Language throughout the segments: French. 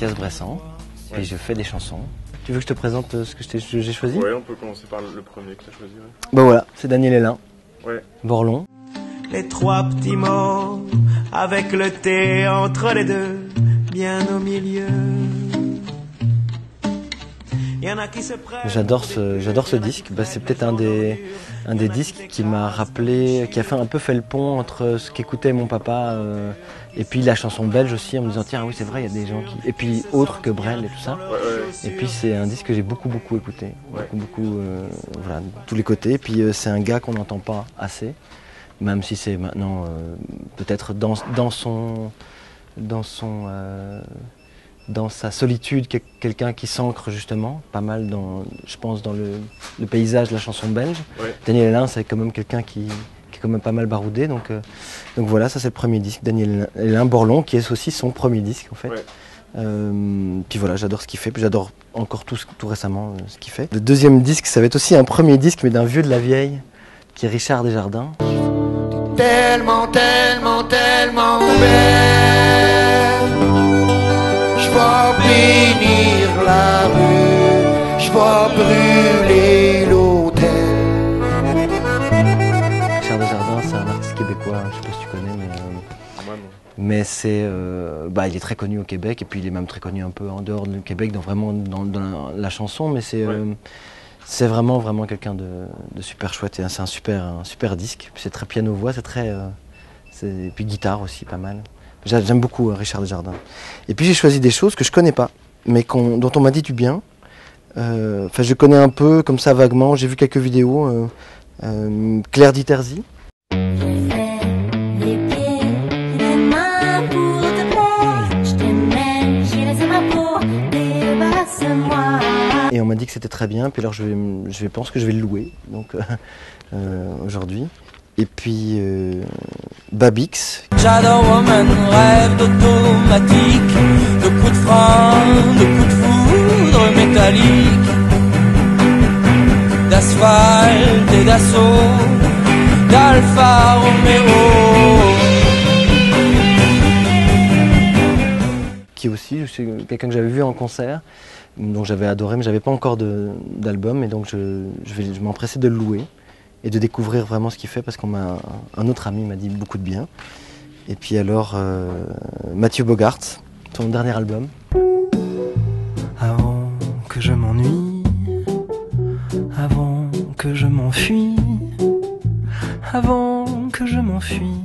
Mathias Bressan, et je fais des chansons. Tu veux que je te présente ce que j'ai choisi? Ouais, on peut commencer par le premier que tu as choisi. Ouais. Bah voilà, c'est Daniel Hélin, Ouais. Borlon. Les trois petits mots, avec le thé entre les deux, bien au milieu. J'adore ce disque. Bah, c'est peut-être un des disques qui m'a rappelé, qui a un peu fait le pont entre ce qu'écoutait mon papa et puis la chanson belge aussi, en me disant tiens oui c'est vrai il y a des gens qui, et puis autres que Brel et tout ça. Et puis c'est un disque que j'ai beaucoup écouté, beaucoup voilà de tous les côtés. Et puis c'est un gars qu'on n'entend pas assez, même si c'est maintenant peut-être dans sa solitude, quelqu'un qui s'ancre justement pas mal je pense dans le paysage de la chanson belge. Ouais. Daniel Hélin, c'est quand même quelqu'un qui est quand même pas mal baroudé, donc voilà, ça c'est le premier disque, Daniel Hélin Borlon, qui est aussi son premier disque en fait. Ouais. Puis voilà, j'adore ce qu'il fait, puis j'adore encore tout récemment ce qu'il fait. Le deuxième disque, ça va être aussi un premier disque, mais d'un vieux de la vieille, qui est Richard Desjardins. Tellement belle, je vais bénir la rue, je vais brûler l'hôtel. Richard Desjardins, c'est un artiste québécois, je sais pas si tu connais, mais c'est, il est très connu au Québec, et puis il est même très connu un peu en dehors du Québec, dans la chanson, mais c'est vraiment quelqu'un de super chouette, et c'est un super disque. C'est très piano-voix, et puis guitare aussi, pas mal. J'aime beaucoup Richard Desjardins. Et puis j'ai choisi des choses que je connais pas, mais dont on m'a dit du bien. Je connais un peu, comme ça vaguement, j'ai vu quelques vidéos. Claire Diterzi. Et on m'a dit que c'était très bien, puis alors je pense que je vais le louer donc aujourd'hui. Et puis Babix. J'adore Woman, rêve d'automatique, de coups de frein, de coups de foudre métallique, d'asphalte et d'assaut, d'Alfa Romeo. Qui aussi, c'est quelqu'un que j'avais vu en concert, dont j'avais adoré, mais j'avais pas encore d'album, et donc je m'empressais de le louer et de découvrir vraiment ce qu'il fait, parce un autre ami m'a dit beaucoup de bien. Et puis alors Mathieu Bogart, son dernier album. Avant que je m'ennuie, avant que je m'enfuis, avant que je m'enfuis.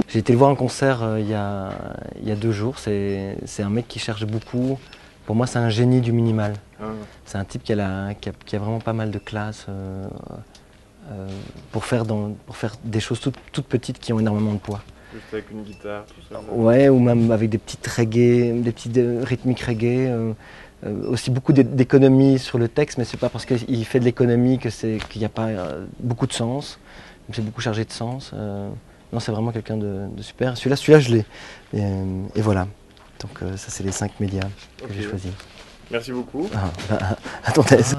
J'ai été le voir en concert il y a 2 jours. C'est un mec qui cherche beaucoup. Pour moi, c'est un génie du minimal. C'est un type qui a vraiment pas mal de classe pour faire des choses toutes petites qui ont énormément de poids. Juste avec une guitare, tout ça. Ouais, ou même avec des petites reggae, des petites rythmiques reggae. Aussi beaucoup d'économie sur le texte, mais c'est pas parce qu'il fait de l'économie qu'il n'y a pas beaucoup de sens. C'est beaucoup chargé de sens. Non, c'est vraiment quelqu'un de super. Celui-là, je l'ai. Et voilà. Donc ça, c'est les 5 médias que j'ai choisis. Merci beaucoup. À ton aise.